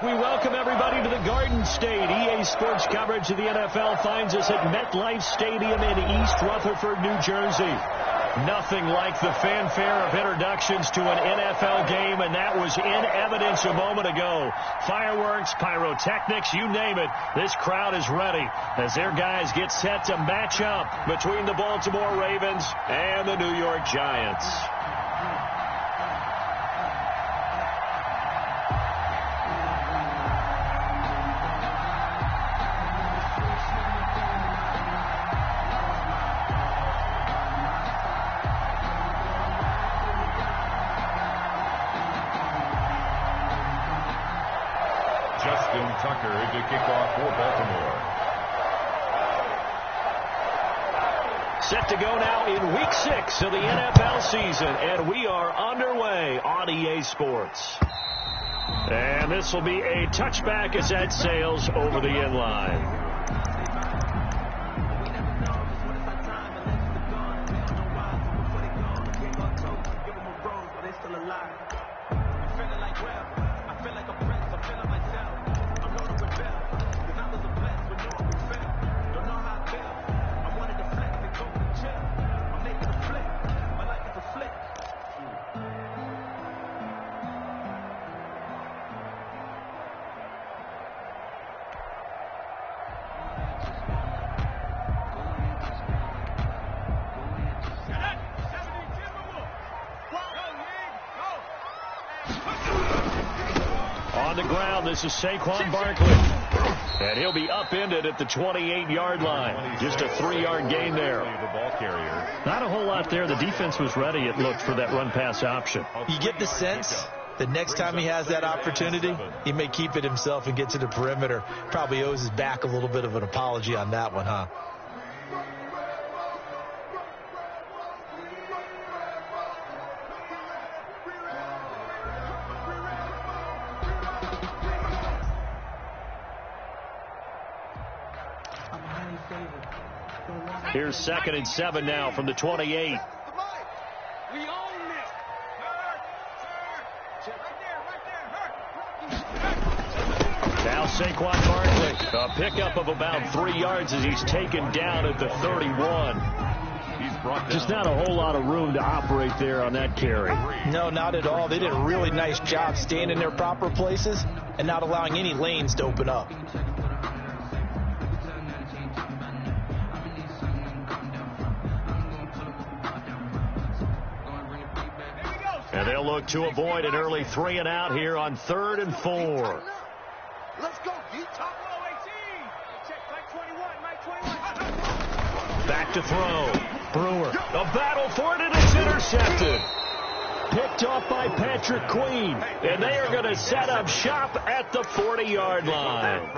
We welcome everybody to the Garden State. EA Sports coverage of the NFL finds us at MetLife Stadium in East Rutherford, New Jersey. Nothing like the fanfare of introductions to an NFL game, and that was in evidence a moment ago. Fireworks, pyrotechnics, you name it. This crowd is ready as their guys get set to match up between the Baltimore Ravens and the New York Giants. Tucker to kick off for Baltimore. Set to go now in Week 6 of the NFL season, and we are underway on EA Sports. And this will be a touchback as that sails over the end line. On the ground, this is Saquon Barkley. And he'll be upended at the 28-yard line. Just a 3-yard gain there. Not a whole lot there. The defense was ready, it looked, for that run-pass option. You get the sense that next time he has that opportunity, he may keep it himself and get to the perimeter. Probably owes his back a little bit of an apology on that one, huh? Here's 2nd and 7 now from the 28. Now Saquon Barkley, a pickup of about 3 yards as he's taken down at the 31. Just not a whole lot of room to operate there on that carry. No, not at all. They did a really nice job staying in their proper places and not allowing any lanes to open up. And they'll look to avoid an early 3 and out here on 3rd and 4. Let's go. Back to throw. Brewer. A battle for it, and it's intercepted. Picked off by Patrick Queen. And they are going to set up shop at the 40-yard line.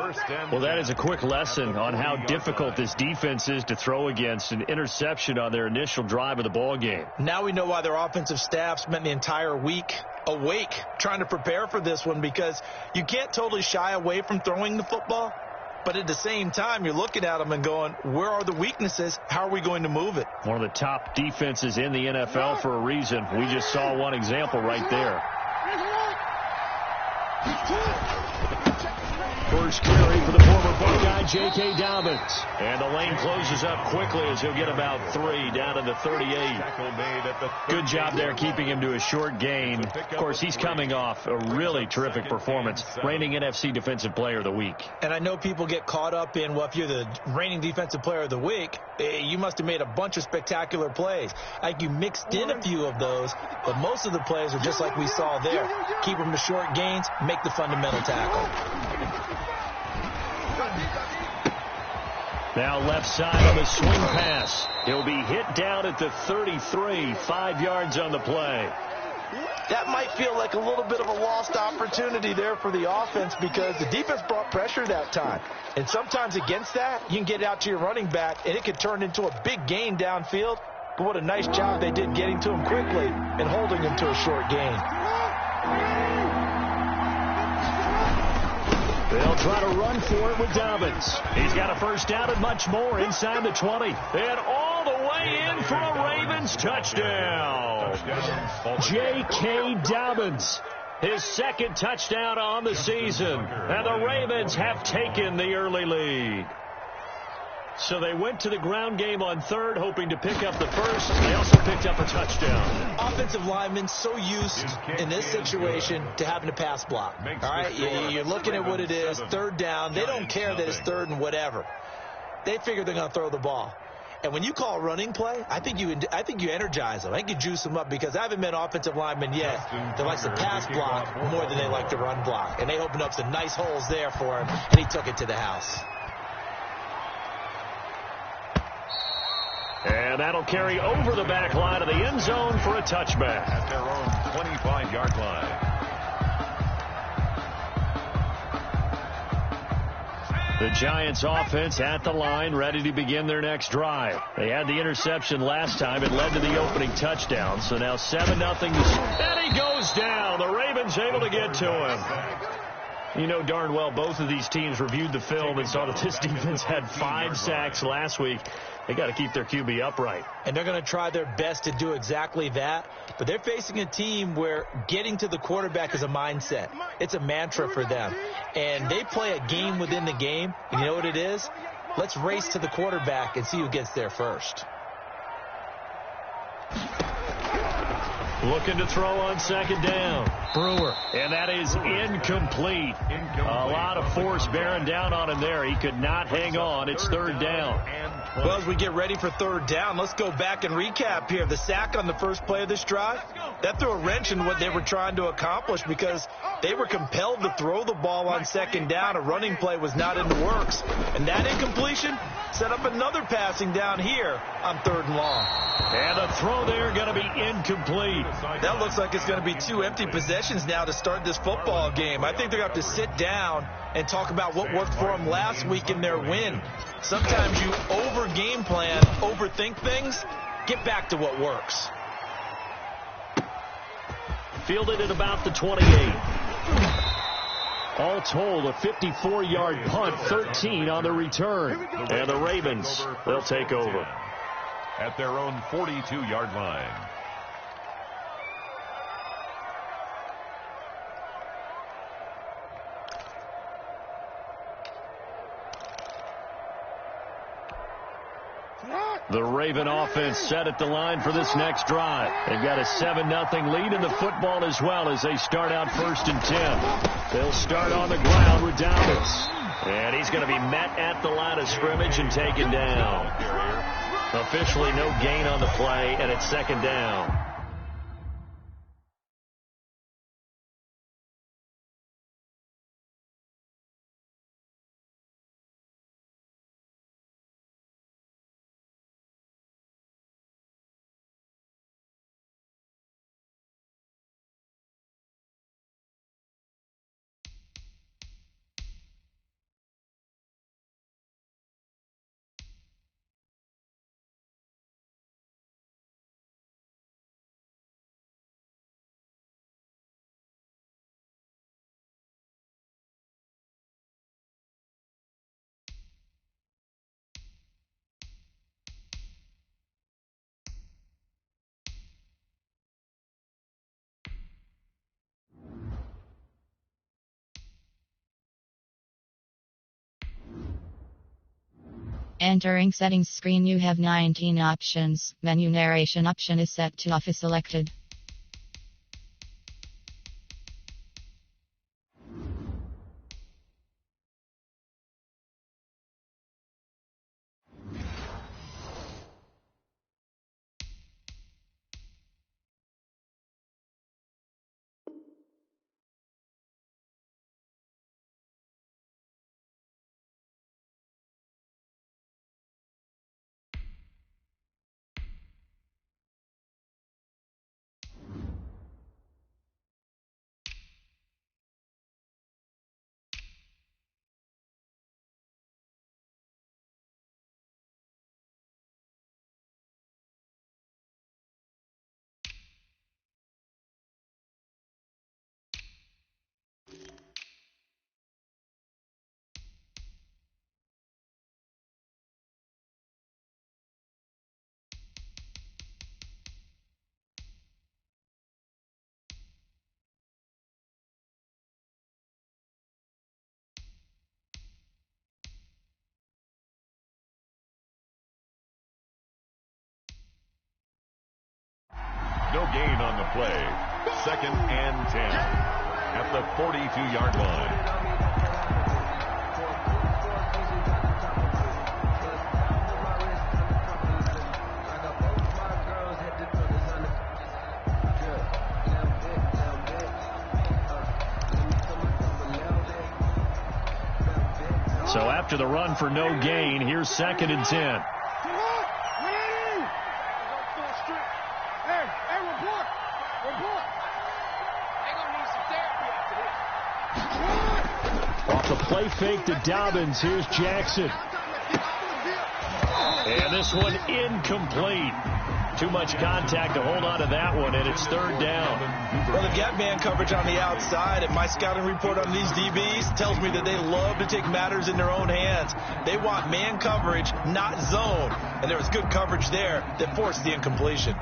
Well, that is a quick lesson on how difficult this defense is to throw against. An interception on their initial drive of the ball game. Now we know why their offensive staff spent the entire week awake trying to prepare for this one, because you can't totally shy away from throwing the football. But at the same time, you're looking at them and going, where are the weaknesses? How are we going to move it? One of the top defenses in the NFL for a reason. We just saw one example right there. First carry for the former Buckeye, J.K. Dobbins. And the lane closes up quickly as he'll get about 3 down to the 38. Good job there keeping him to a short gain. Of course, he's coming off a really terrific performance. Reigning NFC Defensive Player of the Week. And I know people get caught up in, well, if you're the reigning Defensive Player of the Week, you must have made a bunch of spectacular plays. I think you mixed in a few of those, but most of the plays are just like we saw there. Keep them to short gains, make the fundamental tackle. Now left side on the swing pass. He'll be hit down at the 33, 5 yards on the play. That might feel like a little bit of a lost opportunity there for the offense, because the defense brought pressure that time. And sometimes against that, you can get out to your running back, and it could turn into a big gain downfield. But what a nice job they did getting to him quickly and holding him to a short gain. They'll try to run for it with Dobbins. He's got a first down and much more inside the 20. And all the way in for a Ravens touchdown. J.K. Dobbins. His second touchdown on the season. And the Ravens have taken the early lead. So they went to the ground game on third, hoping to pick up the first. They also picked up a touchdown. Offensive linemen so used in this situation to having to pass block. All right, you're looking at what it is, third down. They don't care that it's third and whatever. They figure they're going to throw the ball. And when you call a running play, I think you energize them. I think you juice them up because I haven't met offensive linemen yet that likes to pass block more than they like to run block. And they opened up some nice holes there for him, and he took it to the house. And that'll carry over the back line of the end zone for a touchback. At their own 25-yard line. The Giants offense at the line, ready to begin their next drive. They had the interception last time. It led to the opening touchdown. So now 7-0. And he goes down. The Ravens able to get to him. You know darn well both of these teams reviewed the film and saw that this defense had 5 sacks last week. They got to keep their QB upright. And they're going to try their best to do exactly that. But they're facing a team where getting to the quarterback is a mindset. It's a mantra for them. And they play a game within the game. And you know what it is? Let's race to the quarterback and see who gets there first. Looking to throw on second down. Brewer. And that is incomplete. A lot of force bearing down on him there. He could not hang on. It's third down. Well, as we get ready for third down, let's go back and recap here. The sack on the first play of this drive, that threw a wrench in what they were trying to accomplish because they were compelled to throw the ball on second down. A running play was not in the works. And that incompletion set up another passing down here on third and long. And the throw there going to be incomplete. That looks like it's going to be 2 empty possessions now to start this football game. I think they're going to have to sit down and talk about what worked for them last week in their win. Sometimes you over-game plan, overthink things. Get back to what works. Fielded at about the 28. All told, a 54-yard punt, 13 on the return. And the Ravens, they'll take over. At their own 42-yard line. The Raven offense set at the line for this next drive. They've got a 7-0 lead in the football as well as they start out 1st and 10. They'll start on the ground with Dowders. And he's going to be met at the line of scrimmage and taken down. Officially no gain on the play, and it's second down. Entering settings screen, you have 19 options. Menu narration option is set to off, is selected. No gain on the play. 2nd and 10 at the 42-yard line. So after the run for no gain, here's 2nd and 10. Off the play fake to Dobbins, here's Jackson. And this one incomplete. Too much contact to hold on to that one, and it's 3rd down. Well, they've got man coverage on the outside, and my scouting report on these DBs tells me that they love to take matters in their own hands. They want man coverage, not zone. And there was good coverage there that forced the incompletion.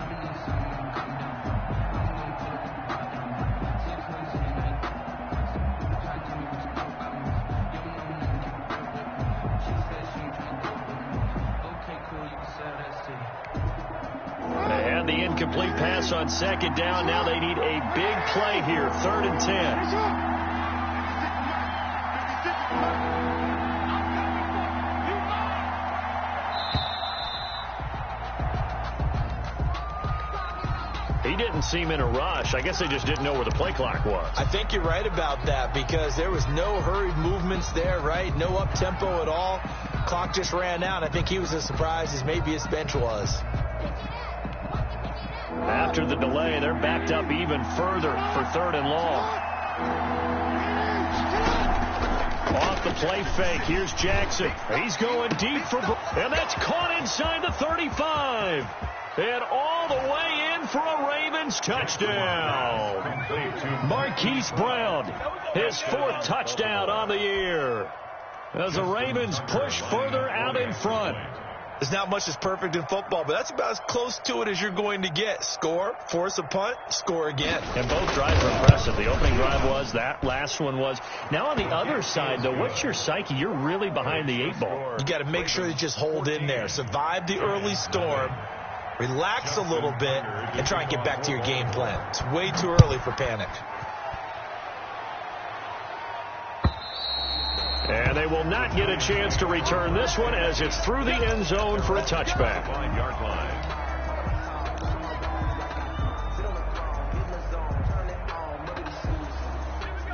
And the incomplete pass on 2nd down. Now they need a big play here. 3rd and 10. He didn't seem in a rush. I guess they just didn't know where the play clock was. I think you're right about that because there was no hurried movements there, right? No up-tempo at all. Clock just ran out. I think he was as surprised as maybe his bench was. After the delay, they're backed up even further for 3rd and long. Off the play fake, here's Jackson. He's going deep for... And that's caught inside the 35. And all the way in for a Ravens touchdown. Marquise Brown, his 4th touchdown on the year. As the Ravens push further out in front. There's not much that's perfect in football, but that's about as close to it as you're going to get. Score, force a punt, score again. And both drives were impressive. The opening drive was, that last one was. Now on the other side, though, what's your psyche? You're really behind the 8 ball. You got to make sure you just hold in there. Survive the early storm, relax a little bit, and try and get back to your game plan. It's way too early for panic. And they will not get a chance to return this one as it's through the end zone for a touchback.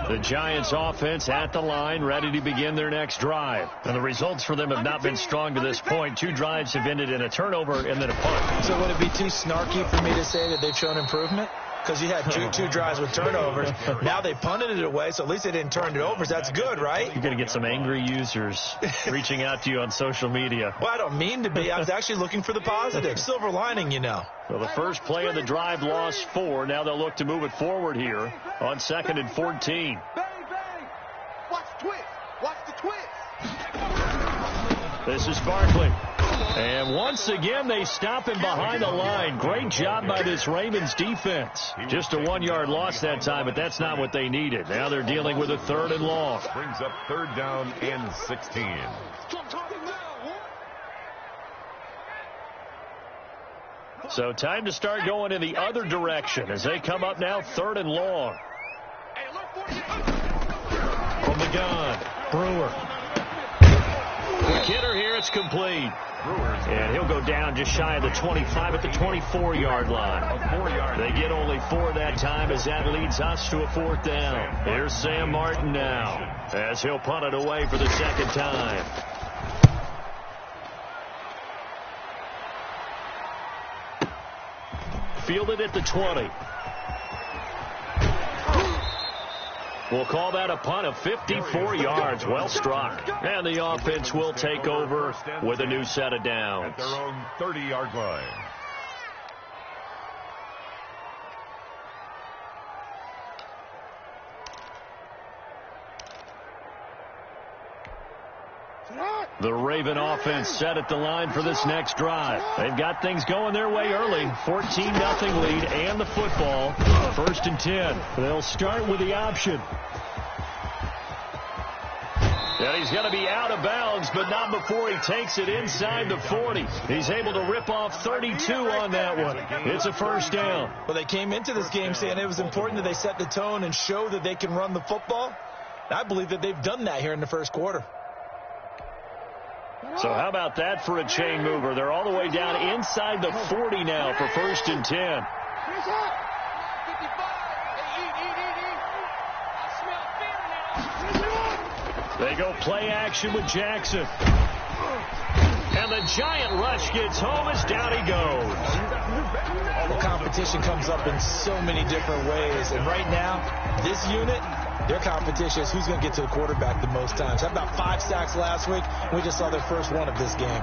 The Giants offense at the line, ready to begin their next drive. And the results for them have not been strong to this point. 2 drives have ended in a turnover and then a punt. So would it be too snarky for me to say that they've shown improvement? Because you had two drives with turnovers. Now they punted it away, so at least they didn't turn it over. So that's good, right? You're going to get some angry users reaching out to you on social media. Well, I don't mean to be. I was actually looking for the positive. Silver lining, you know. Well, the first play of the drive lost 4. Now they'll look to move it forward here on 2nd and 14. Watch the twist. Watch the twist. This is Barkley. And once again, they stop him behind the line. Great job by this Ravens defense. Just a 1-yard loss that time, but that's not what they needed. Now they're dealing with a 3rd and long. Brings up 3rd down and 16. So time to start going in the other direction as they come up now 3rd and long. From the gun, Brewer. Quick hitter here, it's complete. And he'll go down just shy of the 25 at the 24-yard line. They get only 4 that time as that leads us to a 4th down. Here's Sam Martin now as he'll punt it away for the 2nd time. Fielded at the 20. We'll call that a punt of 54 yards. Well struck. And the offense will take over with a new set of downs. At their own 30-yard line. The Raven offense set at the line for this next drive. They've got things going their way early. 14-0 lead and the football. 1st and 10. They'll start with the option. And he's going to be out of bounds, but not before he takes it inside the 40. He's able to rip off 32 on that one. It's a first down. Well, they came into this game saying it was important that they set the tone and show that they can run the football. I believe that they've done that here in the first quarter. So how about that for a chain mover? They're all the way down inside the 40 now for 1st and 10. They go play action with Jackson. And the giant rush gets home as down he goes. The competition comes up in so many different ways. And right now, this unit, their competition is who's going to get to the quarterback the most times. Had about 5 sacks last week. We just saw their first one of this game.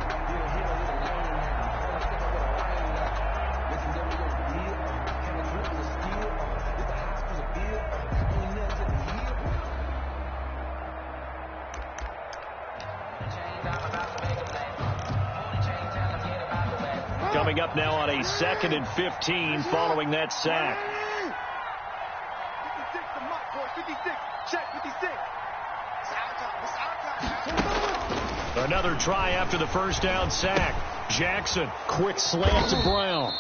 Coming up now on a 2nd and 15 following that sack. 56. Another try after the first down sack. Jackson, quick slant to Brown.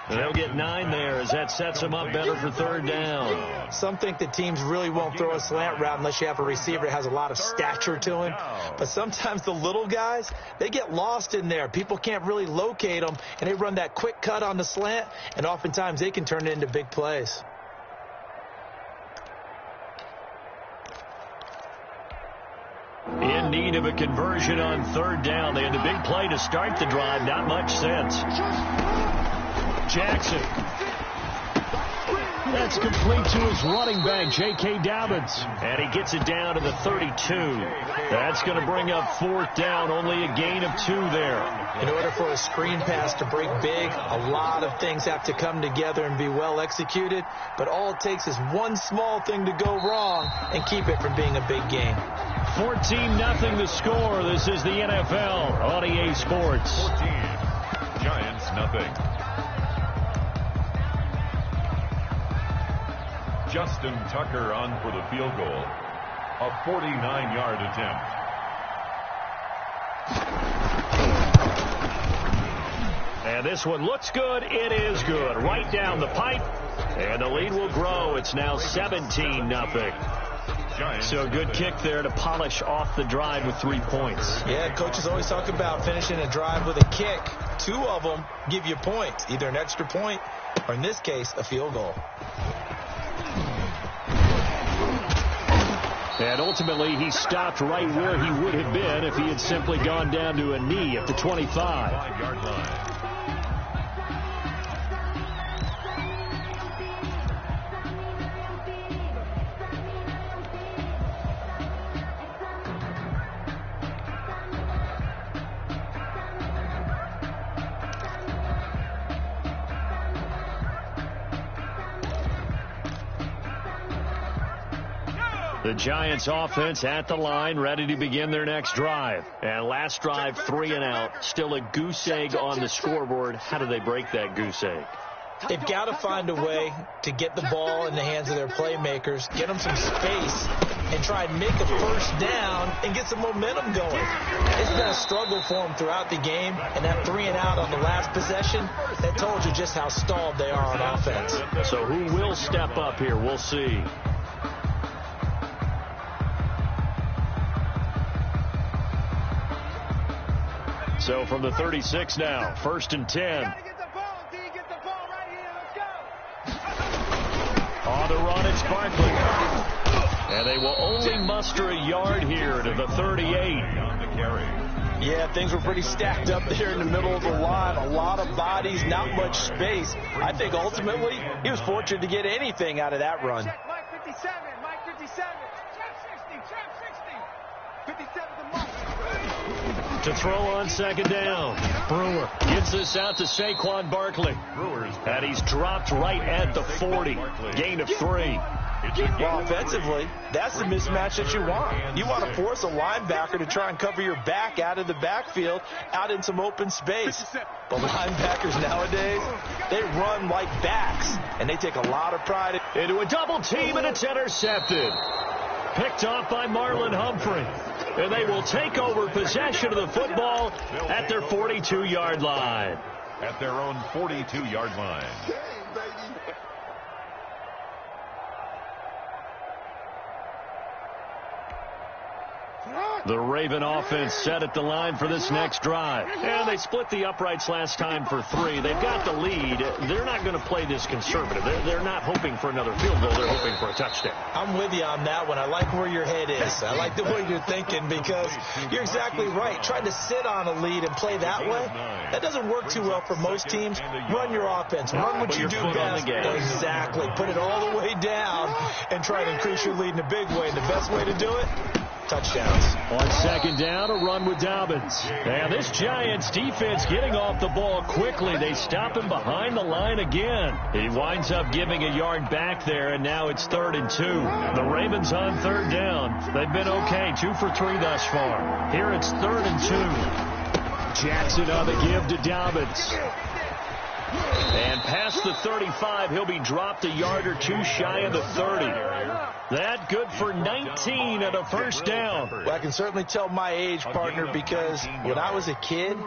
And they'll get 9 there as that sets them up better for 3rd down. Some think that teams really won't throw a slant route unless you have a receiver that has a lot of stature to him. But sometimes the little guys, they get lost in there. People can't really locate them, and they run that quick cut on the slant, and oftentimes they can turn it into big plays. In need of a conversion on 3rd down. They had the big play to start the drive. Not much sense. Jackson. That's complete to his running back, J.K. Dobbins. And he gets it down to the 32. That's going to bring up 4th down. Only a gain of 2 there. In order for a screen pass to break big, a lot of things have to come together and be well executed. But all it takes is one small thing to go wrong and keep it from being a big game. 14-0 the score. This is the NFL on EA Sports. 14. Giants, nothing. Justin Tucker on for the field goal. A 49-yard attempt. And this one looks good. It is good. Right down the pipe. And the lead will grow. It's now 17-0. So good kick there to polish off the drive with 3 points. Yeah, coaches always talk about finishing a drive with a kick. 2 of them give you points, either an extra point or, in this case, a field goal. And ultimately, he stopped right where he would have been if he had simply gone down to a knee at the 25. 5-yard line. The Giants offense at the line, ready to begin their next drive. And last drive, 3 and out. Still a goose egg on the scoreboard. How do they break that goose egg? They've got to find a way to get the ball in the hands of their playmakers, get them some space, and try and make a first down and get some momentum going. It's been a struggle for them throughout the game, and that 3 and out on the last possession, that told you just how stalled they are on offense. So who will step up here? We'll see. So from the 36 now, 1st and 10. On the run, it's Barkley. And they will only muster a yard here to the 38. On the carry. Yeah, things were pretty stacked up there in the middle of the line. A lot of bodies, not much space. I think ultimately he was fortunate to get anything out of that run. Mike 57, Mike 57. Trap 60, trap 60. 57 to Mike. To throw on 2nd down. Brewer gets this out to Saquon Barkley. Brewers. And he's dropped right at the 40. Gain of 3. Well, offensively, that's the mismatch that you want. You want to force a linebacker to try and cover your back out of the backfield, out in some open space. But linebackers nowadays, they run like backs, and they take a lot of pride. Into a double team, and it's intercepted. picked off by Marlon Humphrey. And they will take over possession of the football at their 42-yard line. At their own 42-yard line. The Raven offense set at the line for this next drive. And they split the uprights last time for 3. They've got the lead. They're not going to play this conservative. They're not hoping for another field goal. They're hoping for a touchdown. I'm with you on that one. I like where your head is. I like the way you're thinking because you're exactly right. Trying to sit on a lead and play that way, that doesn't work too well for most teams. Run your offense. Run what you do best. Exactly. Put it all the way down and try to increase your lead in a big way. And the best way to do it? Touchdowns. On second down, a run with Dobbins. And this Giants defense getting off the ball quickly. They stop him behind the line again. He winds up giving a yard back there, and now it's 3rd and 2. The Ravens on 3rd down. They've been okay, 2 for 3 thus far. Here it's 3rd and 2. Jackson on the give to Dobbins. And past the 35, he'll be dropped a yard or 2 shy of the 30. That good for 19 and a first down. Well, I can certainly tell my age, partner, because when I was a kid,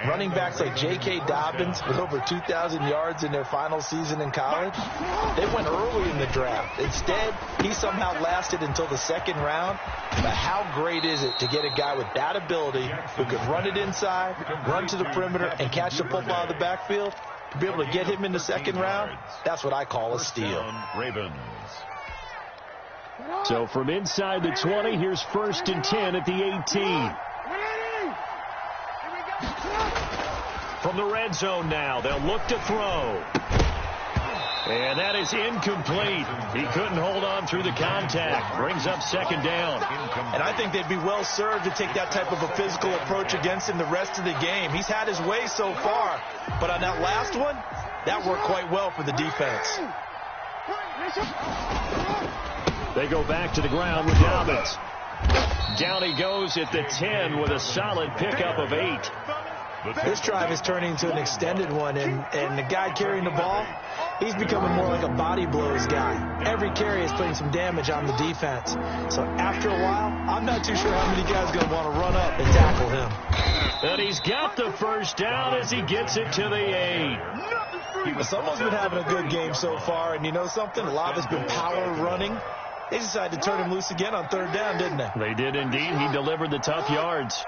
running backs like J.K. Dobbins with over 2,000 yards in their final season in college, they went early in the draft. Instead, he somehow lasted until the 2nd round. But how great is it to get a guy with that ability who could run it inside, run to the perimeter, and catch the football out of the backfield? To be able to get him in the 2nd round, that's what I call a steal. Ravens. So from inside the 20, here's 1st and 10 at the 18. From the red zone now, they'll look to throw. And that is incomplete. He couldn't hold on through the contact. Brings up 2nd down. And I think they'd be well served to take that type of a physical approach against him the rest of the game. He's had his way so far. But on that last one, that worked quite well for the defense. They go back to the ground with Dobbins. Down he goes at the 10 with a solid pickup of 8. This drive is turning into an extended one, and the guy carrying the ball, he's becoming more like a body blows guy. Every carry is putting some damage on the defense. So after a while, I'm not too sure how many guys are going to want to run up and tackle him. And he's got the first down as he gets it to the 8. Someone's been having a good game so far, and you know something? A lot of it's been power running. They decided to turn him loose again on 3rd down, didn't they? They did indeed. He delivered the tough yards.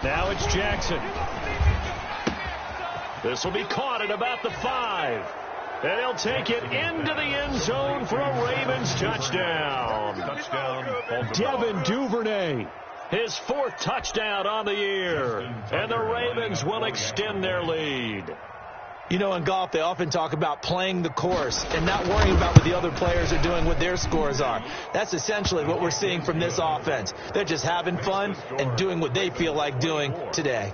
Now it's Jackson. This will be caught at about the 5. And he'll take it into the end zone for a Ravens touchdown. Devin Duvernay, his 4th touchdown on the year. And the Ravens will extend their lead. You know, in golf, they often talk about playing the course and not worrying about what the other players are doing, what their scores are. That's essentially what we're seeing from this offense. They're just having fun and doing what they feel like doing today.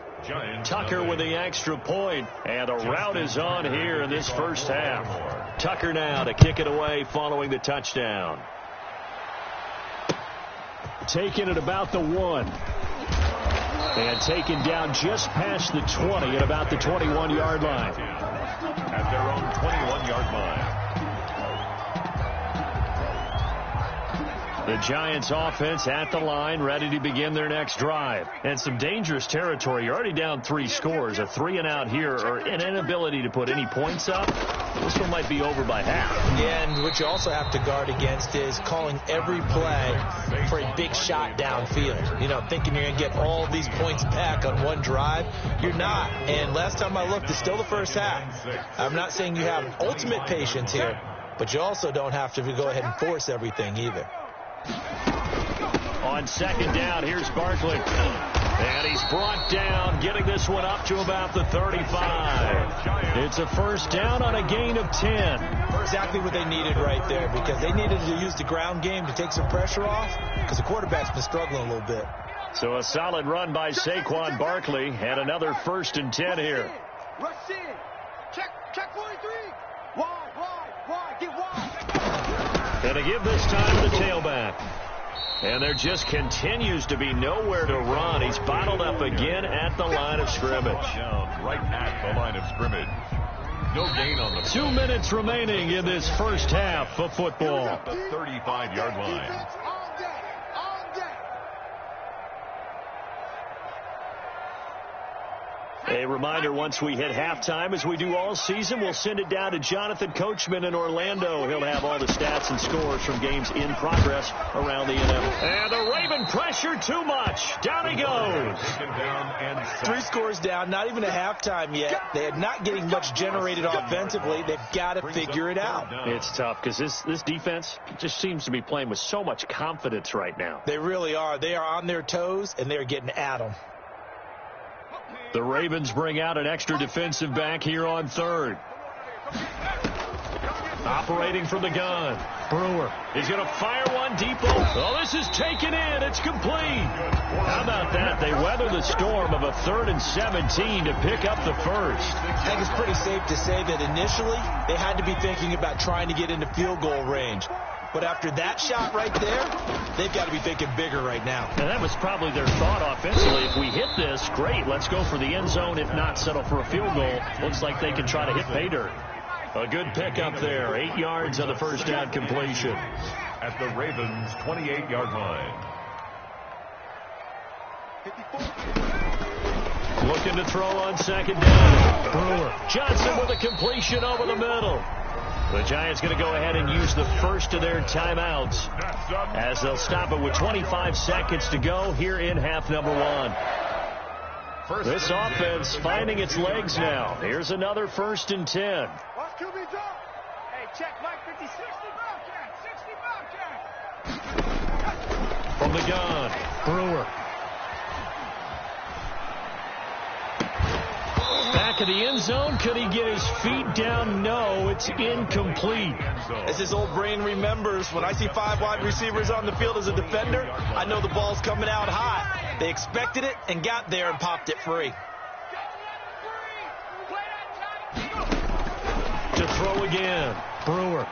Tucker with the extra point, and a rout is on here in this first half. Tucker now to kick it away following the touchdown. Taken at about the 1. And taken down just past the 20 at about the 21-yard line. At their own 21-yard line. The Giants offense at the line, ready to begin their next drive. And some dangerous territory. You're already down 3 scores. A 3-and-out here, or an inability to put any points up. This one might be over by half. Yeah, and what you also have to guard against is calling every play for a big shot downfield. You know, thinking you're going to get all these points back on one drive. You're not. And last time I looked, it's still the first half. I'm not saying you have ultimate patience here, but you also don't have to go ahead and force everything either. On second down, here's Barkley. And he's brought down, getting this one up to about the 35. It's a first down on a gain of 10. Exactly what they needed right there, because they needed to use the ground game to take some pressure off, because the quarterback's been struggling a little bit. So a solid run by Saquon Barkley, and another 1st and 10 here. Rush in. Check 43. Wide, get wide. And to give this time to the tailback. And there just continues to be nowhere to run. He's bottled up again at the line of scrimmage. Down right at the line of scrimmage. No gain on the 2 minutes remaining in this first half of football. At the 35-yard line. A reminder, once we hit halftime, as we do all season, we'll send it down to Jonathan Coachman in Orlando. He'll have all the stats and scores from games in progress around the NFL. And the Raven pressure too much. Down he goes. 3 scores down, not even a halftime yet. They're not getting much generated offensively. They've got to figure it out. It's tough because this defense just seems to be playing with so much confidence right now. They really are. They are on their toes, and they're getting at them. The Ravens bring out an extra defensive back here on third. Operating from the gun. Brewer. He's going to fire one deep. Oh, this is taken in. It's complete. How about that? They weather the storm of a 3rd and 17 to pick up the first. I think it's pretty safe to say that initially they had to be thinking about trying to get into field goal range. But after that shot right there, they've got to be thinking bigger right now. And that was probably their thought offensively. If we hit this, great. Let's go for the end zone. If not, settle for a field goal. Looks like they can try to hit pay dirt. A good pickup there. 8 yards on the first down completion. At the Ravens' 28-yard line. Looking to throw on second down. Brewer. Johnson with a completion over the middle. The Giants going to go ahead and use the first of their timeouts as they'll stop it with 25 seconds to go here in half number 1. This offense finding its legs now. Here's another 1st and 10. Hey, check Mike 50, 60 Bobcat. From the gun, Brewer. Back of the end zone. Could he get his feet down? No, it's incomplete. As his old brain remembers, when I see 5 wide receivers on the field as a defender, I know the ball's coming out hot. They expected it and got there and popped it free. To throw again, Brewer.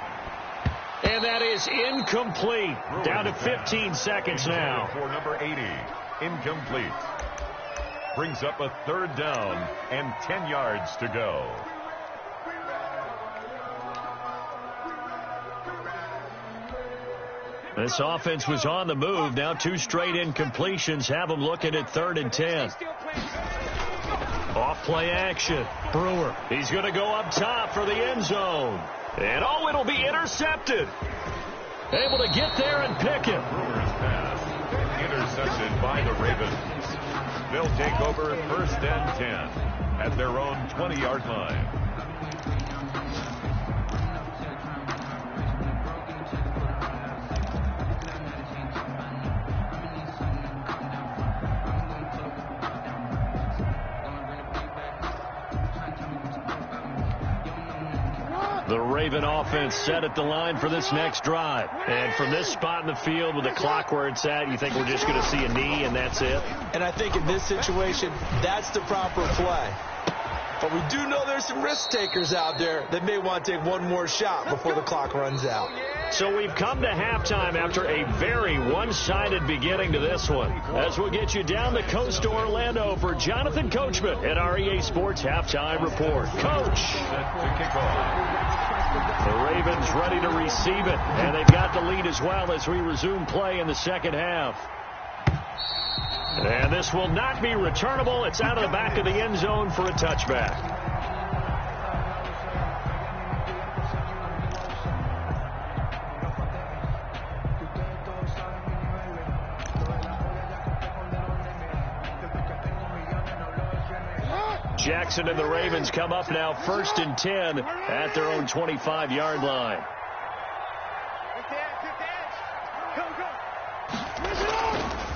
And that is incomplete. Down to 15 seconds now. For number 80, incomplete. Brings up a 3rd down and 10 yards to go. This offense was on the move. Now 2 straight incompletions have them looking at 3rd and 10. Off play action. Brewer. He's going to go up top for the end zone. And oh, it'll be intercepted. Able to get there and pick it. Brewer's pass intercepted by the Ravens. They'll take over 1st and 10 at their own 20-yard line. The Raven offense set at the line for this next drive. And from this spot in the field with the clock where it's at, you think we're just going to see a knee and that's it? And I think in this situation, that's the proper play. But we do know there's some risk takers out there that may want to take one more shot before the clock runs out. So we've come to halftime after a very one-sided beginning to this one. As we'll get you down the coast to Orlando for Jonathan Coachman at our EA Sports Halftime Report. Coach! Set to kick off. The Ravens ready to receive it, and they've got the lead as well as we resume play in the second half. And this will not be returnable. It's out of the back of the end zone for a touchback. Jackson and the Ravens come up now 1st and 10 at their own 25-yard line.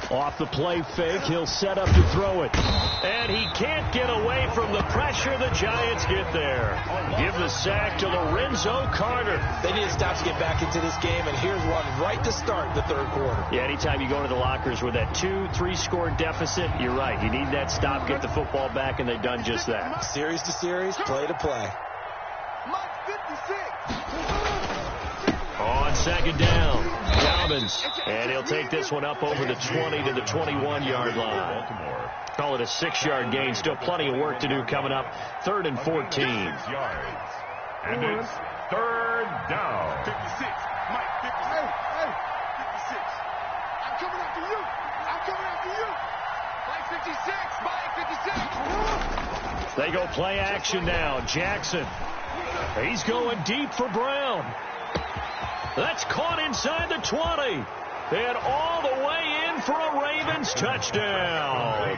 Off the play fake, he'll set up to throw it. And he can't get away from the pressure. The Giants get there. Give the sack to Lorenzo Carter. They need to stop to get back into this game, and here's one right to start the 3rd quarter. Yeah, anytime you go into the lockers with that 2-3 score deficit, you're right. You need that stop, get the football back, and they've done just that. Series to series, play to play. On second down. Down Evans. And he'll take this one up over the 20 to the 21-yard line. Call it a 6-yard gain. Still plenty of work to do coming up. 3rd and 14. And it's 3rd down. 56. Mike, 56. Hey, 56. I'm coming after you. I'm coming after you. Mike, 56. Mike, 56. They go play action now. Jackson. He's going deep for Brown. That's caught inside the 20. And all the way in for a Ravens touchdown.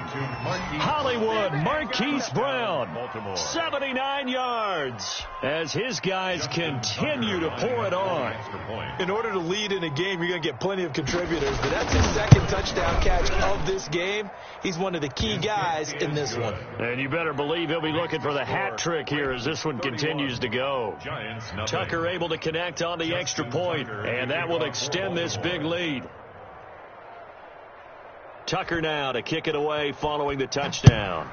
Hollywood Marquise Brown, 79 yards, as his guys continue to pour it on. In order to lead in a game, you're going to get plenty of contributors, but that's his 2nd touchdown catch of this game. He's one of the key guys in this one. And you better believe he'll be looking for the hat trick here as this one continues to go. Tucker able to connect on the extra point, and that will extend this big lead. Tucker now to kick it away following the touchdown.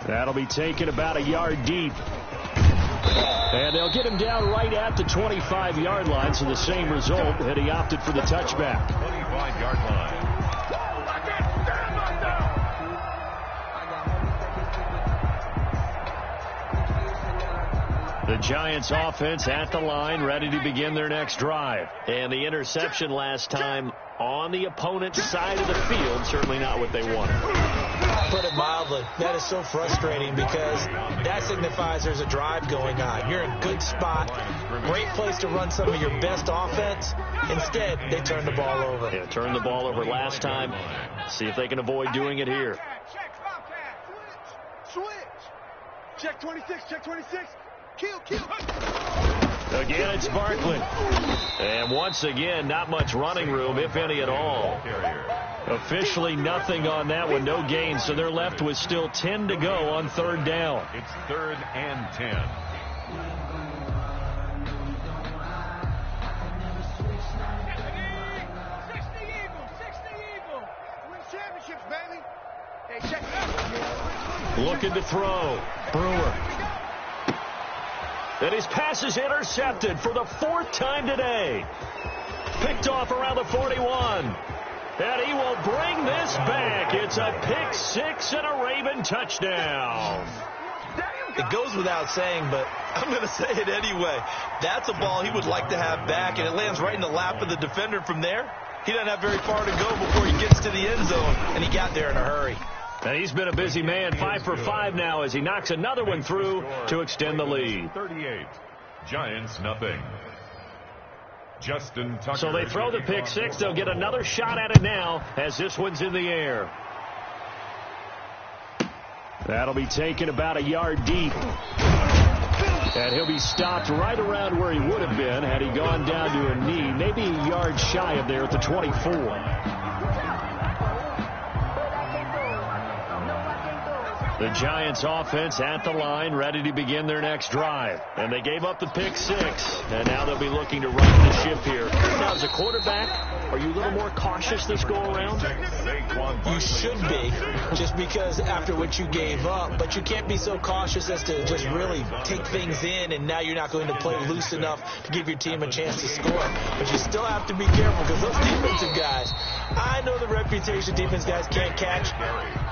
That'll be taken about a yard deep. And they'll get him down right at the 25-yard line, so the same result had he opted for the touchback. 25-yard line. The Giants offense at the line, ready to begin their next drive. And the interception last time on the opponent's side of the field, certainly not what they wanted. Put it mildly, that is so frustrating because that signifies there's a drive going on. You're in a good spot, great place to run some of your best offense. Instead, they turn the ball over. Yeah, turned the ball over last time. See if they can avoid doing it here. Check Bobcat. Switch. Check 26. Check 26. Kill. Again, it's Barkley. And once again, not much running room, if any at all. Officially nothing on that one, no gain, so they're left with still 10 to go on 3rd down. It's 3rd and 10. 60 Eagles. Win championships, baby. Hey, check it out. Looking to throw. Brewer. And his pass is intercepted for the 4th time today. Picked off around the 41. And he will bring this back. It's a pick 6 and a Raven touchdown. It goes without saying, but I'm going to say it anyway. That's a ball he would like to have back, and it lands right in the lap of the defender from there. He doesn't have very far to go before he gets to the end zone, and he got there in a hurry. And he's been a busy man, 5 for 5 now as he knocks another one through to extend the lead. 38. Giants nothing. Justin Tucker. So they throw the pick 6. They'll get another shot at it now as this one's in the air. That'll be taken about a yard deep. And he'll be stopped right around where he would have been had he gone down to a knee, maybe a yard shy of there at the 24. The Giants offense at the line, ready to begin their next drive. And they gave up the pick 6, and now they'll be looking to right the ship here. Now, as a quarterback, are you a little more cautious this go-around? You should be, just because after what you gave up, but you can't be so cautious as to just really take things in, and now you're not going to play loose enough to give your team a chance to score. But you still have to be careful because those defensive guys, I know the reputation defense guys can't catch.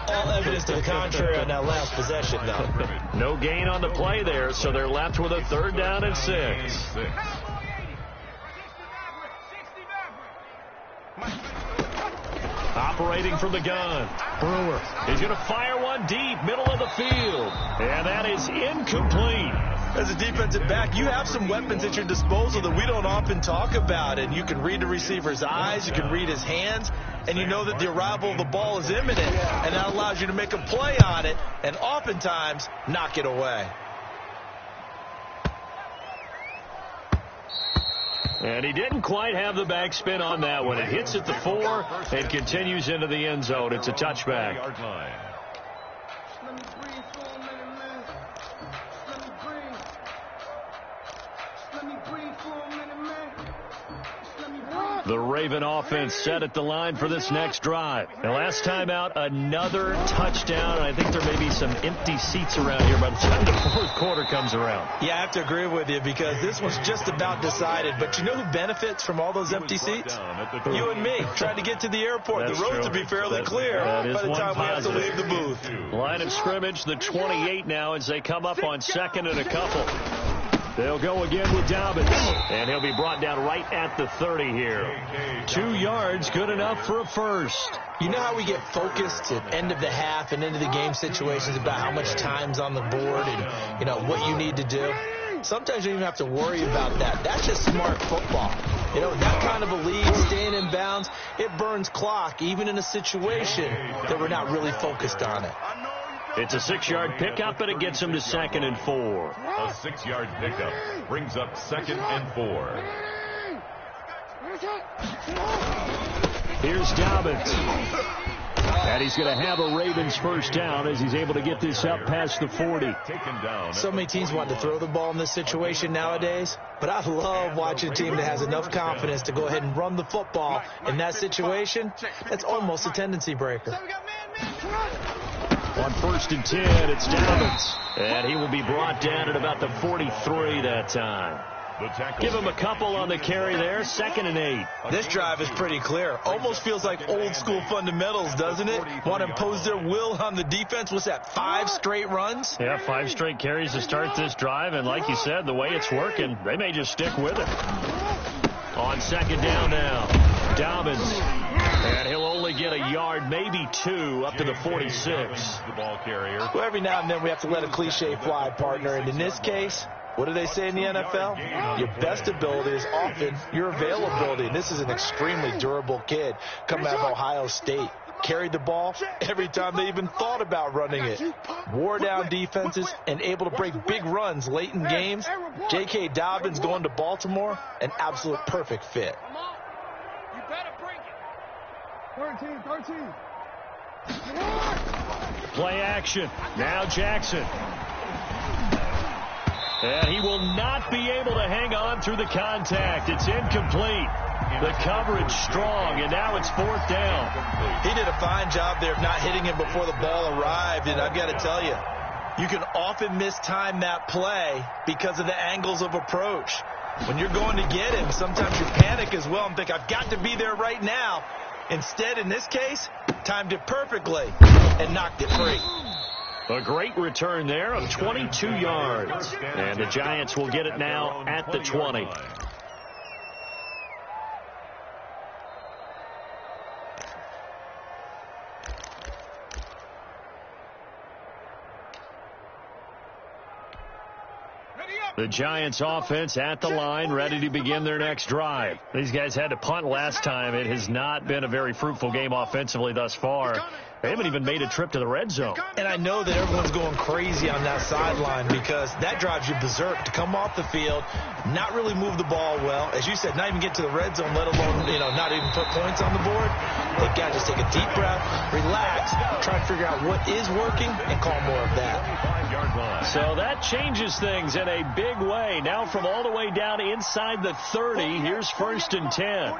All evidence to the contrary on that last possession, though. No gain on the play there, so they're left with a 3rd down and 6. Operating from the gun. Brewer. He's going to fire one deep, middle of the field. And that is incomplete. As a defensive back, you have some weapons at your disposal that we don't often talk about. And you can read the receiver's eyes, you can read his hands, and you know that the arrival of the ball is imminent. And that allows you to make a play on it and oftentimes knock it away. And he didn't quite have the backspin on that one. It hits at the 4 and continues into the end zone. It's a touchback. The Raven offense set at the line for this next drive. And last time out, another touchdown. I think there may be some empty seats around here by the time the fourth quarter comes around. Yeah, I have to agree with you because this one's just about decided. But you know who benefits from all those empty seats? You and me. Trying to get to the airport. That's the roads true. will be fairly clear by the time we have to leave the booth. Line of scrimmage, the 28 now as they come up on second and a couple. They'll go again with Dobbins, and he'll be brought down right at the 30 here. 2 yards, good enough for a first. You know how we get focused at end of the half and into the game situations about how much time's on the board and, you know, what you need to do? Sometimes you don't even have to worry about that. That's just smart football. You know, that kind of a lead, staying in bounds, it burns clock, even in a situation that we're not really focused on it. It's a 6-yard pickup, and it gets him to 2nd and 4. A 6-yard pickup brings up 2nd and 4. Here's Dobbins. And he's going to have a Ravens first down as he's able to get this up past the 40. Taken down. So many teams want to throw the ball in this situation nowadays, but I love watching a team that has enough confidence to go ahead and run the football in that situation. That's almost a tendency breaker. On 1st and 10, it's Dobbins. And he will be brought down at about the 43 that time. Give him a couple on the carry there. 2nd and 8. This drive is pretty clear. Almost feels like old school fundamentals, doesn't it? Want to impose their will on the defense. What's that, 5 straight runs? Yeah, 5 straight carries to start this drive. And like you said, the way it's working, they may just stick with it. On 2nd down now, Dobbins. And he'll only get a yard, maybe 2, up to the 46. The ball carrier. Well, every now and then we have to let a cliche fly, partner. And in this case, what do they say in the NFL? Your best ability is often your availability. And this is an extremely durable kid coming out of Ohio State. Carried the ball every time they even thought about running it. Wore down defenses and able to break big runs late in games. J.K. Dobbins going to Baltimore, an absolute perfect fit. You better bring it. 13. Play action. Now Jackson. And he will not be able to hang on through the contact. It's incomplete. The coverage strong, and now it's 4th down. He did a fine job there of not hitting him before the ball arrived, and I've got to tell you, you can often mistime that play because of the angles of approach. When you're going to get him, sometimes you panic as well and think, I've got to be there right now. Instead, in this case, timed it perfectly and knocked it free. A great return there of 22 yards. And the Giants will get it now at the 20. The Giants offense at the line, ready to begin their next drive. These guys had to punt last time. It has not been a very fruitful game offensively thus far. They haven't even made a trip to the red zone. And I know that everyone's going crazy on that sideline because that drives you berserk to come off the field, not really move the ball well. As you said, not even get to the red zone, let alone, not even put points on the board. They've got to just take a deep breath, relax, try to figure out what is working, and call more of that. So that changes things in a big way. Now from all the way down inside the 30, here's 1st and 10.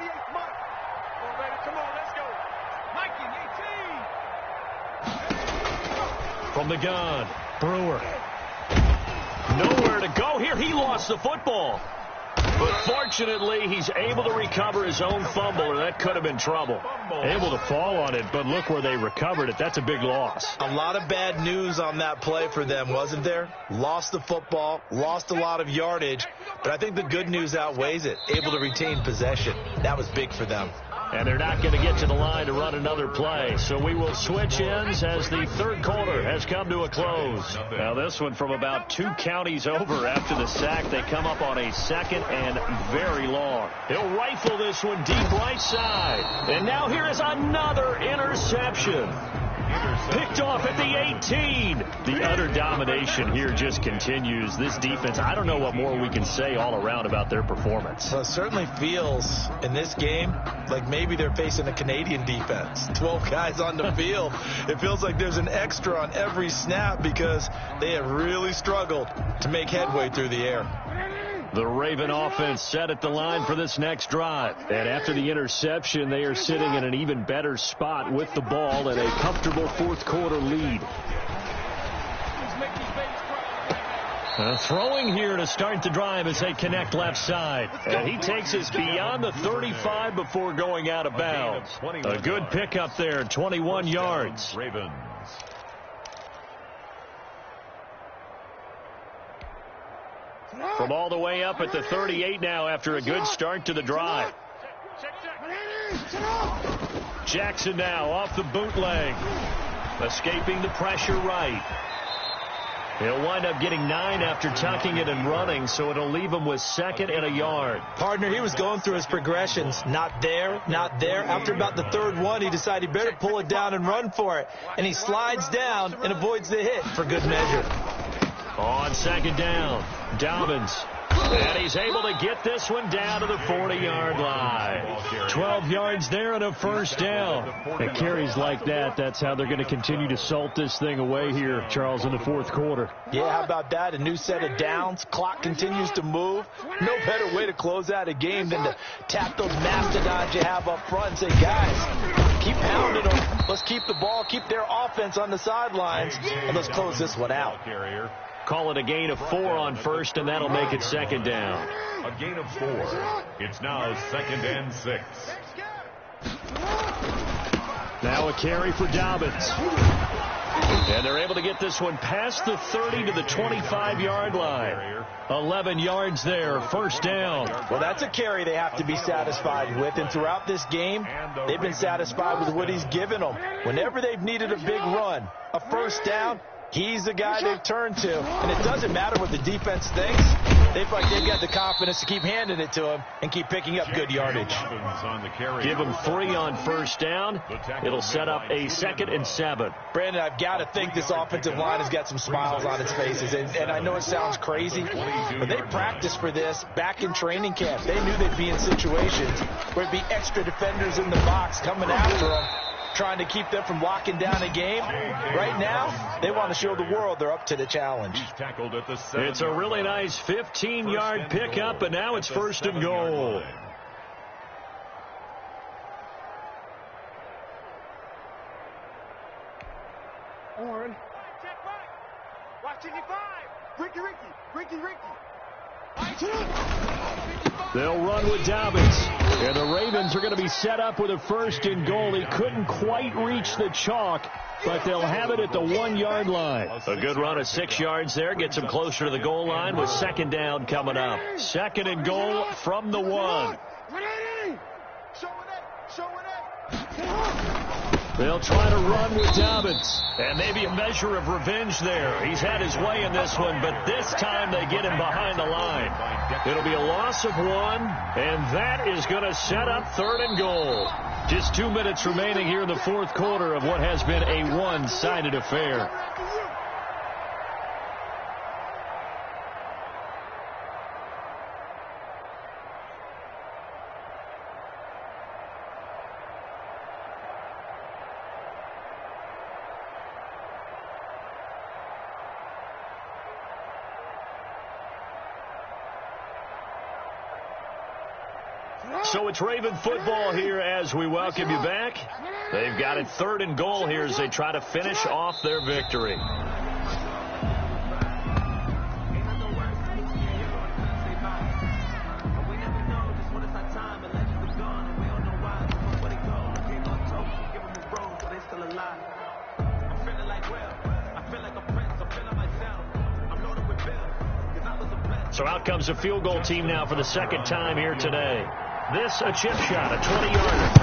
From the gun, Brewer. Nowhere to go here. He lost the football. But fortunately, he's able to recover his own fumble, or that could have been trouble. Able to fall on it, but look where they recovered it. That's a big loss. A lot of bad news on that play for them, wasn't there? Lost the football, lost a lot of yardage, but I think the good news outweighs it. Able to retain possession. That was big for them. And they're not going to get to the line to run another play. So we will switch ends as the third quarter has come to a close. Now this one from about 2 counties over after the sack. They come up on a 2nd and very long. He'll rifle this one deep right side. And now here is another interception. Picked off at the 18. The utter domination here just continues. This defense, I don't know what more we can say all around about their performance. Well, it certainly feels in this game like maybe they're facing a Canadian defense. 12 guys on the field. It feels like there's an extra on every snap because they have really struggled to make headway through the air. The Raven offense set at the line for this next drive. And after the interception, they are sitting in an even better spot with the ball and a comfortable fourth-quarter lead. Throwing here to start the drive as they connect left side. And he takes us beyond the 35 before going out of bounds. A good pickup there, 21 yards. Ravens. From all the way up at the 38 now after a good start to the drive. Jackson now off the bootleg. Escaping the pressure right. He'll wind up getting 9 after tucking it and running, so it'll leave him with 2nd and a yard. Partner, he was going through his progressions. Not there, not there. After about the 3rd one, he decided he better pull it down and run for it. And he slides down and avoids the hit for good measure. On 2nd down, Dobbins. And he's able to get this one down to the 40-yard line. 12 yards there and a first down. And carries like that, that's how they're going to continue to salt this thing away here, Charles, in the fourth quarter. Yeah, how about that? A new set of downs. Clock continues to move. No better way to close out a game than to tap those mastodons you have up front and say, guys, keep pounding them. Let's keep the ball, keep their offense on the sidelines, and let's close this one out. Call it a gain of 4 on first, and that'll make it 2nd down. A gain of 4. It's now 2nd and 6. Now a carry for Dobbins. And they're able to get this one past the 30 to the 25-yard line. 11 yards there, first down. Well, that's a carry they have to be satisfied with. And throughout this game, they've been satisfied with what he's given them. Whenever they've needed a big run, a first down, he's the guy they've turned to. And it doesn't matter what the defense thinks. They feel like they've got the confidence to keep handing it to him and keep picking up good yardage. Give him 3 on first down. It'll set up a 2nd and 7. Brandon, I've got to think this offensive line has got some smiles on its faces. And I know it sounds crazy, but they practiced for this back in training camp. They knew they'd be in situations where there'd be extra defenders in the box coming after them, trying to keep them from locking down a game. Right now, they want to show the world they're up to the challenge. It's a really nice 15-yard pickup, and now it's 1st and goal. Orn. Check right. Watch 55. Ricky. They'll run with Dobbins. And the Ravens are going to be set up with a 1st and goal. He couldn't quite reach the chalk, but they'll have it at the 1-yard line. A good run of 6 yards there. Gets them closer to the goal line with 2nd down coming up. 2nd and goal from the 1. They'll try to run with Dobbins. And maybe a measure of revenge there. He's had his way in this one, but this time they get him behind the line. It'll be a loss of 1, and that is going to set up 3rd and goal. Just 2 minutes remaining here in the fourth quarter of what has been a one-sided affair. So it's Raven football here as we welcome you back. They've got it 3rd and goal here as they try to finish off their victory. So out comes a field goal team now for the 2nd time here today. This a chip shot, a 20-yarder.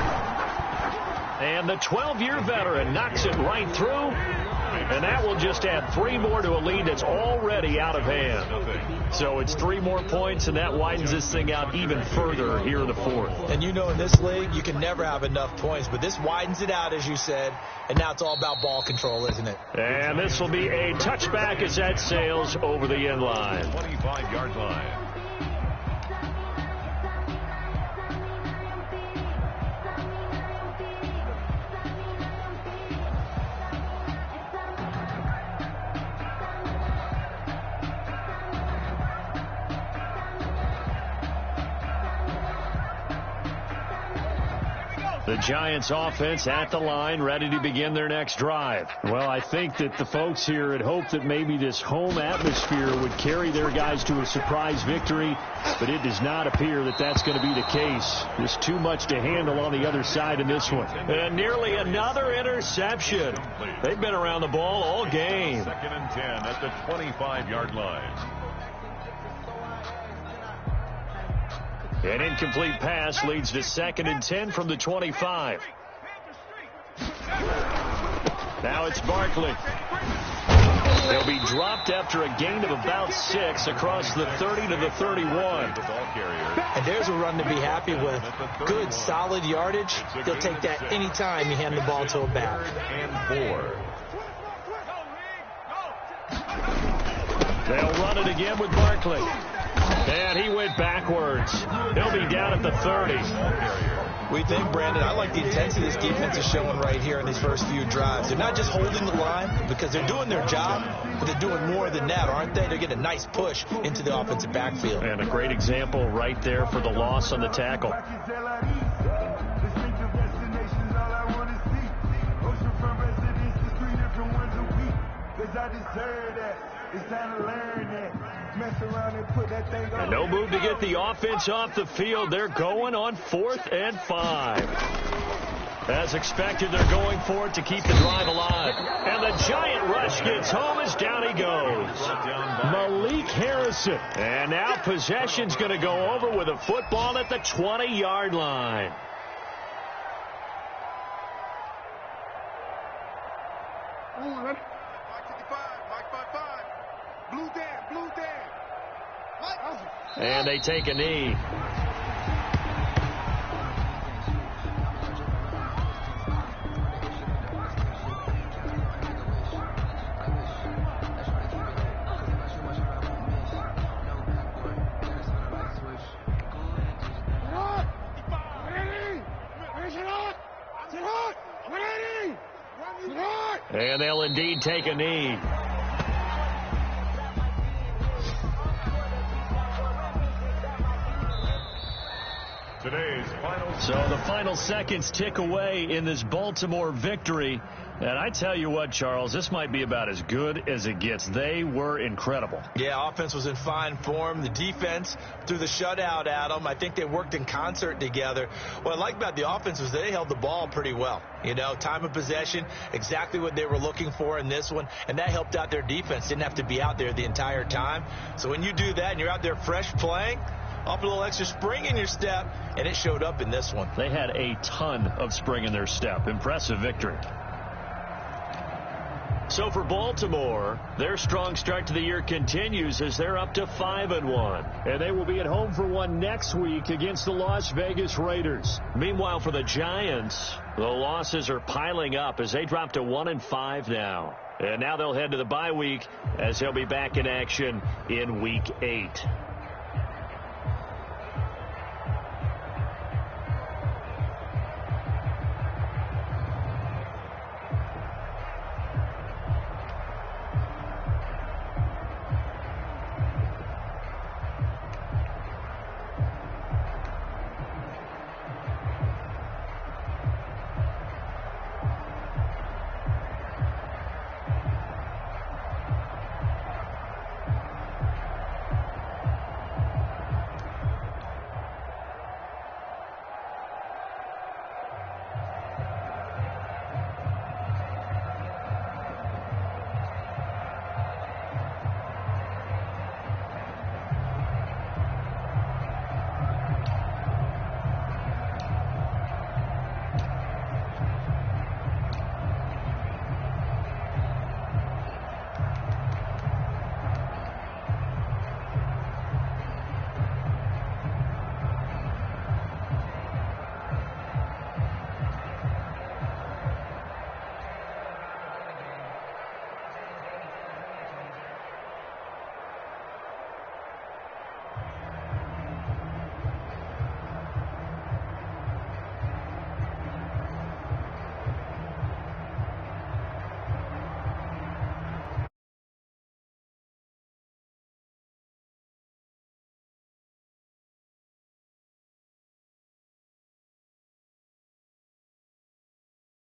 And the 12-year veteran knocks it right through. And that will just add 3 more to a lead that's already out of hand. So it's 3 more points, and that widens this thing out even further here in the fourth. And you know in this league, you can never have enough points. But this widens it out, as you said. And now it's all about ball control, isn't it? And this will be a touchback as that sails over the end line. 25-yard line. The Giants offense at the line, ready to begin their next drive. Well, I think that the folks here had hoped that maybe this home atmosphere would carry their guys to a surprise victory, but it does not appear that that's going to be the case. There's too much to handle on the other side in this one. And nearly another interception. They've been around the ball all game. 2nd and 10 at the 25-yard line. An incomplete pass leads to 2nd and 10 from the 25. Now it's Barkley. They'll be dropped after a gain of about 6 across the 30 to the 31. And there's a run to be happy with. Good, solid yardage. They'll take that anytime you hand the ball to a back. And 4. They'll run it again with Barkley. And he went backwards. He'll be down at the 30. We think, Brandon, I like the intensity this defense is showing right here in these first few drives. They're not just holding the line because they're doing their job, but they're doing more than that, aren't they? They're getting a nice push into the offensive backfield. And a great example right there for the loss on the tackle. And no move to get the offense off the field. They're going on 4th and 5. As expected, they're going for it to keep the drive alive. And the giant rush gets home as down he goes. Malik Harrison. And now possession's going to go over with a football at the 20-yard line. And they take a knee. And they'll indeed take a knee. So the final seconds tick away in this Baltimore victory. And I tell you what, Charles, this might be about as good as it gets. They were incredible. Yeah, offense was in fine form. The defense threw the shutout at them. I think they worked in concert together. What I like about the offense was they held the ball pretty well. You know, time of possession, exactly what they were looking for in this one. And that helped out their defense. Didn't have to be out there the entire time. So when you do that and you're out there fresh playing, up a little extra spring in your step, and it showed up in this one. They had a ton of spring in their step. Impressive victory. So for Baltimore, their strong start to the year continues as they're up to 5-1. And they will be at home for one next week against the Las Vegas Raiders. Meanwhile, for the Giants, the losses are piling up as they drop to 1-5 now. And now they'll head to the bye week as they'll be back in action in Week 8.